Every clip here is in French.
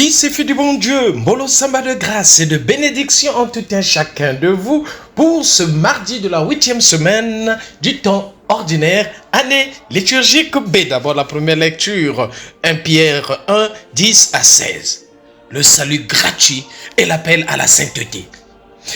Fils et filles du bon Dieu, Molo Samba de grâce et de bénédiction en tout un chacun de vous pour ce mardi de la 8e semaine du temps ordinaire, année liturgique B. D'abord la première lecture, 1 Pierre 1, 10 à 16. Le salut gratuit et l'appel à la sainteté.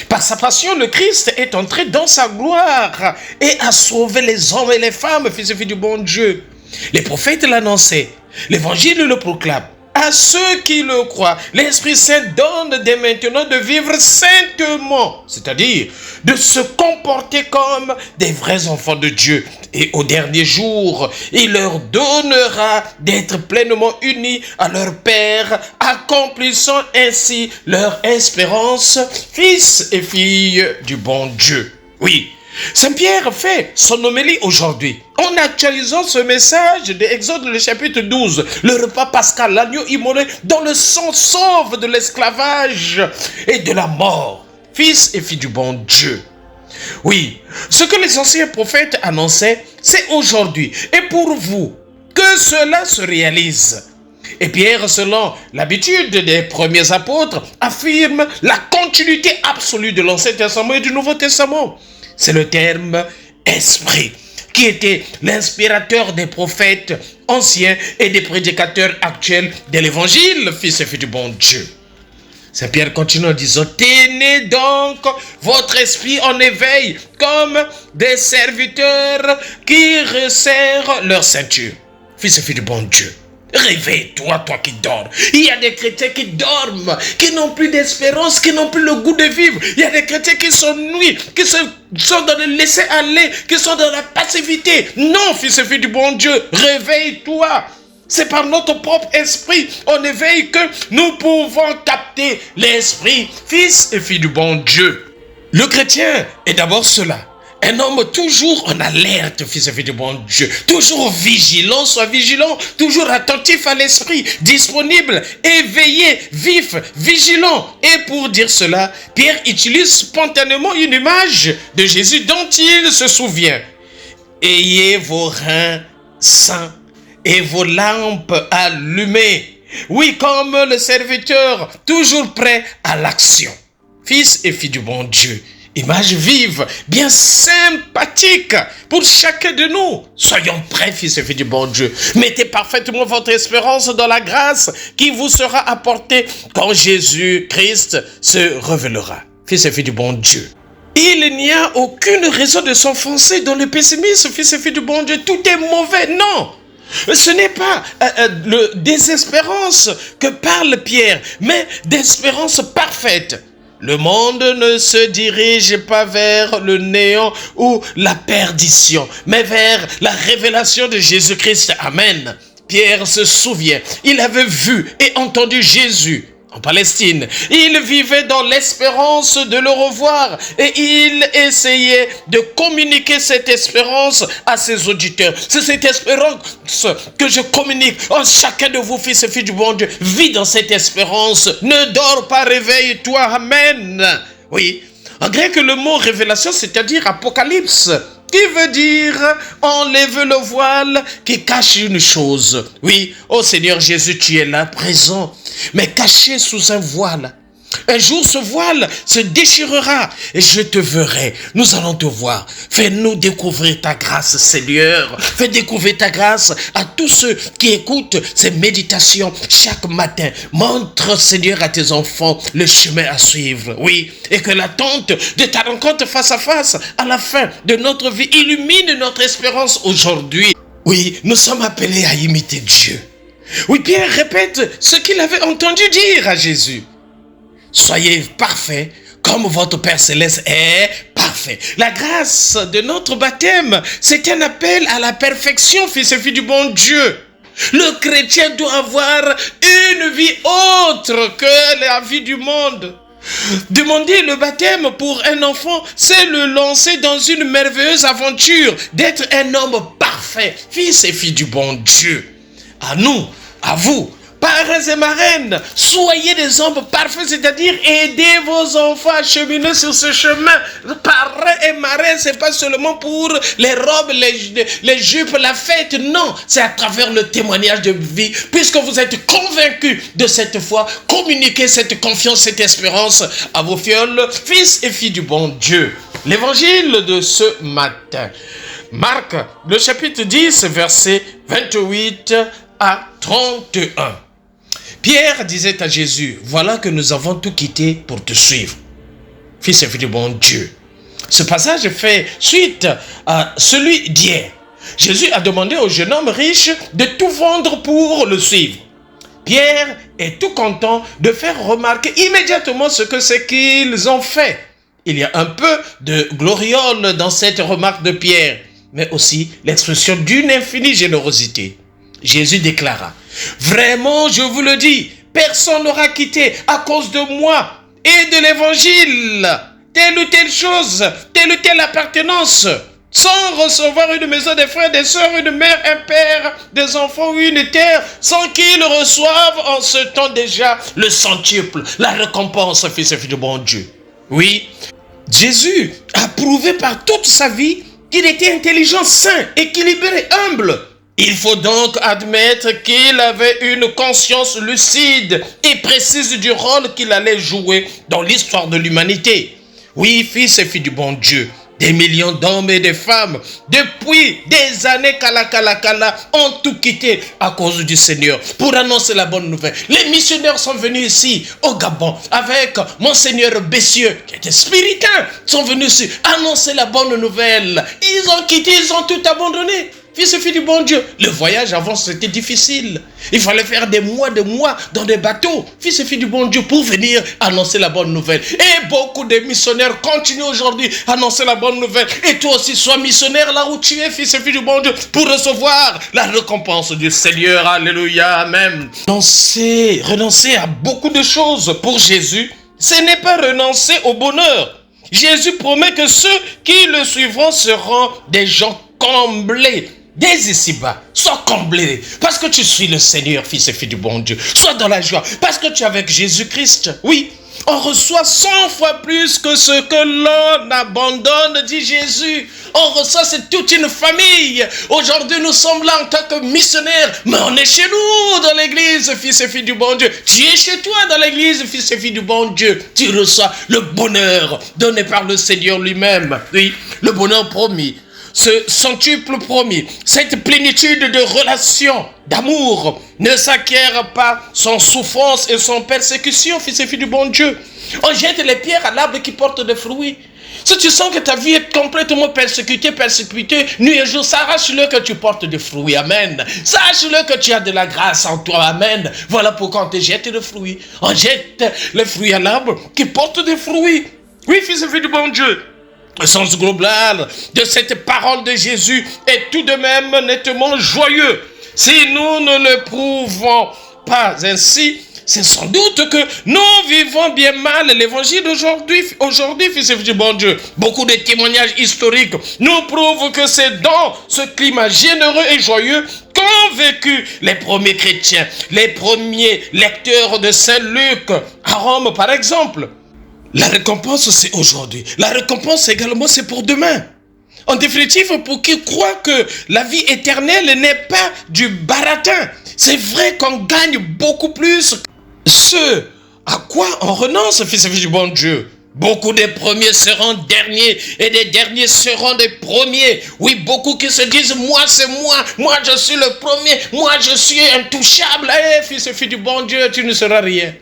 Par sa passion, le Christ est entré dans sa gloire et a sauvé les hommes et les femmes, fils et filles du bon Dieu. Les prophètes l'annonçaient, l'évangile le proclame. À ceux qui le croient, l'Esprit Saint donne dès maintenant de vivre saintement, c'est-à-dire de se comporter comme des vrais enfants de Dieu. Et au dernier jour, il leur donnera d'être pleinement unis à leur Père, accomplissant ainsi leur espérance, fils et filles du bon Dieu. Oui, Saint Pierre fait son homélie aujourd'hui en actualisant ce message de Exode le chapitre 12. Le repas pascal, l'agneau immolé dont le sang sauve de l'esclavage et de la mort. Fils et filles du bon Dieu. Oui, ce que les anciens prophètes annonçaient, c'est aujourd'hui et pour vous que cela se réalise. Et Pierre, selon l'habitude des premiers apôtres, affirme la continuité absolue de l'Ancien Testament et du Nouveau Testament. C'est le terme « esprit » qui était l'inspirateur des prophètes anciens et des prédicateurs actuels de l'Évangile, fils et filles du bon Dieu. Saint Pierre continue en disant « Tenez donc votre esprit en éveil comme des serviteurs qui resserrent leur ceinture. » Fils et filles du bon Dieu. Réveille-toi, toi qui dors. Il y a des chrétiens qui dorment, qui n'ont plus d'espérance, qui n'ont plus le goût de vivre. Il y a des chrétiens qui s'ennuient, qui sont dans le laisser-aller, qui sont dans la passivité. Non, fils et filles du bon Dieu, réveille-toi. C'est par notre propre esprit, en éveil, que nous pouvons capter l'esprit, fils et filles du bon Dieu. Le chrétien est d'abord cela. Un homme toujours en alerte, fils et filles du bon Dieu. Toujours vigilant, sois vigilant. Toujours attentif à l'esprit, disponible, éveillé, vif, vigilant. Et pour dire cela, Pierre utilise spontanément une image de Jésus dont il se souvient. Ayez vos reins sains et vos lampes allumées. Oui, comme le serviteur, toujours prêt à l'action. Fils et filles du bon Dieu. Image vive, bien sympathique pour chacun de nous. Soyons prêts, fils et filles du bon Dieu. Mettez parfaitement votre espérance dans la grâce qui vous sera apportée quand Jésus-Christ se révélera. Fils et filles du bon Dieu. Il n'y a aucune raison de s'enfoncer dans le pessimisme, fils et filles du bon Dieu. Tout est mauvais, non. Ce n'est pas le désespérance que parle Pierre, mais d'espérance parfaite. Le monde ne se dirige pas vers le néant ou la perdition, mais vers la révélation de Jésus-Christ. Amen. Pierre se souvient, il avait vu et entendu Jésus en Palestine. Il vivait dans l'espérance de le revoir et il essayait de communiquer cette espérance à ses auditeurs. C'est cette espérance que je communique en chacun de vous, fils et filles du bon Dieu. Vis dans cette espérance. Ne dors pas, réveille-toi. Amen. Oui, en grec, le mot révélation, c'est-à-dire apocalypse, qui veut dire enlève le voile qui cache une chose. Oui, ô Seigneur Jésus, tu es là, présent, mais caché sous un voile. Un jour, ce voile se déchirera et je te verrai. Nous allons te voir. Fais-nous découvrir ta grâce, Seigneur. Fais découvrir ta grâce à tous ceux qui écoutent ces méditations chaque matin. Montre, Seigneur, à tes enfants le chemin à suivre. Oui, et que l'attente de ta rencontre face à face à la fin de notre vie illumine notre espérance aujourd'hui. Oui, nous sommes appelés à imiter Dieu. Oui, Pierre répète ce qu'il avait entendu dire à Jésus. Soyez parfaits comme votre Père Céleste est parfait. La grâce de notre baptême, c'est un appel à la perfection, fils et filles du bon Dieu. Le chrétien doit avoir une vie autre que la vie du monde. Demander le baptême pour un enfant, c'est le lancer dans une merveilleuse aventure d'être un homme parfait, fils et filles du bon Dieu. À nous, à vous, parrains et marraines, soyez des hommes parfaits, c'est-à-dire aidez vos enfants à cheminer sur ce chemin. Parrains et marraines, c'est pas seulement pour les robes, les jupes, la fête, non, c'est à travers le témoignage de vie, puisque vous êtes convaincus de cette foi, communiquez cette confiance, cette espérance à vos fioles, fils et filles du bon Dieu. L'évangile de ce matin, Marc, le chapitre 10, verset 28 à 31. Pierre disait à Jésus, voilà que nous avons tout quitté pour te suivre. Fils et fille du bon Dieu. Ce passage fait suite à celui d'hier. Jésus a demandé au jeune homme riche de tout vendre pour le suivre. Pierre est tout content de faire remarquer immédiatement ce que c'est qu'ils ont fait. Il y a un peu de gloriole dans cette remarque de Pierre, mais aussi l'expression d'une infinie générosité. Jésus déclara, « Vraiment, je vous le dis, personne n'aura quitté à cause de moi et de l'évangile telle ou telle chose, telle ou telle appartenance, sans recevoir une maison, des frères, des sœurs, une mère, un père, des enfants ou une terre, sans qu'ils reçoivent en ce temps déjà le centuple, la récompense, fils et filles du bon Dieu. » Oui, Jésus a prouvé par toute sa vie qu'il était intelligent, sain, équilibré, humble. Il faut donc admettre qu'il avait une conscience lucide et précise du rôle qu'il allait jouer dans l'histoire de l'humanité. Oui, fils et filles du bon Dieu, des millions d'hommes et de femmes, depuis des années, ont tout quitté à cause du Seigneur pour annoncer la bonne nouvelle. Les missionnaires sont venus ici au Gabon avec Monseigneur Bessieux, qui était spiritain, sont venus ici annoncer la bonne nouvelle. Ils ont quitté, ils ont tout abandonné. Fils et filles du bon Dieu, le voyage avant c'était difficile. Il fallait faire des mois dans des bateaux, fils et filles du bon Dieu, pour venir annoncer la bonne nouvelle. Et beaucoup de missionnaires continuent aujourd'hui à annoncer la bonne nouvelle. Et toi aussi, sois missionnaire là où tu es, fils et filles du bon Dieu, pour recevoir la récompense du Seigneur. Alléluia, amen. Renoncer à beaucoup de choses pour Jésus, ce n'est pas renoncer au bonheur. Jésus promet que ceux qui le suivront seront des gens comblés. Dès ici-bas, sois comblé parce que tu suis le Seigneur, fils et fille du bon Dieu. Sois dans la joie parce que tu es avec Jésus-Christ. Oui, on reçoit 100 fois plus que ce que l'on abandonne, dit Jésus. On reçoit, c'est toute une famille. Aujourd'hui, nous sommes là en tant que missionnaires, mais on est chez nous dans l'église, fils et filles du bon Dieu. Tu es chez toi dans l'église, fils et filles du bon Dieu. Tu reçois le bonheur donné par le Seigneur lui-même. Oui, le bonheur promis. Ce centuple promis, cette plénitude de relations, d'amour, ne s'acquiert pas sans souffrance et sans persécution, fils et filles du bon Dieu. On jette les pierres à l'arbre qui porte des fruits. Si tu sens que ta vie est complètement persécutée, nuit et jour, sache-le que tu portes des fruits, amen. Sache-le que tu as de la grâce en toi, amen. Voilà pourquoi on te jette les fruits. On jette les fruits à l'arbre qui porte des fruits. Oui, fils et filles du bon Dieu. Le sens global de cette parole de Jésus est tout de même nettement joyeux. Si nous ne le prouvons pas ainsi, c'est sans doute que nous vivons bien mal l'évangile d'aujourd'hui, fils et filles du bon Dieu. Beaucoup de témoignages historiques nous prouvent que c'est dans ce climat généreux et joyeux qu'ont vécu les premiers chrétiens, les premiers lecteurs de Saint Luc, à Rome par exemple. La récompense, c'est aujourd'hui. La récompense également, c'est pour demain. En définitive, pour qui croit que la vie éternelle n'est pas du baratin. C'est vrai qu'on gagne beaucoup plus. Ce à quoi on renonce, fils et filles du bon Dieu. Beaucoup des premiers seront derniers et des derniers seront des premiers. Oui, beaucoup qui se disent, moi c'est moi je suis le premier, moi je suis intouchable. Fils et filles du bon Dieu, tu ne seras rien.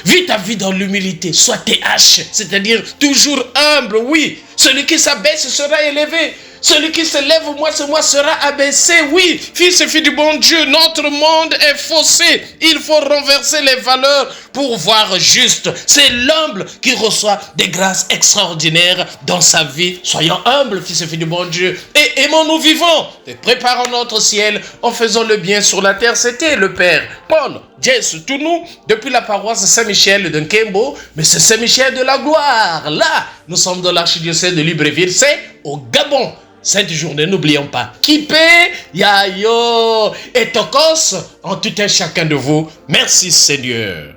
Vis ta vie dans l'humilité, sois TH, c'est-à-dire toujours humble, oui. Celui qui s'abaisse sera élevé. Celui qui se lève, moi, sera abaissé. Oui, fils et filles du bon Dieu, notre monde est faussé. Il faut renverser les valeurs pour voir juste. C'est l'humble qui reçoit des grâces extraordinaires dans sa vie. Soyons humbles, fils et filles du bon Dieu. Et aimons-nous vivants. Et préparons notre ciel en faisant le bien sur la terre. C'était le Père Paul Jess Tounou, depuis la paroisse Saint-Michel de Nkembo. Mais c'est Saint-Michel de la gloire. Là, nous sommes dans l'archidiocèse de Libreville. C'est au Gabon. cette journée, n'oublions pas. Kipe, Yayo et Tokos en tout un chacun de vous. Merci Seigneur.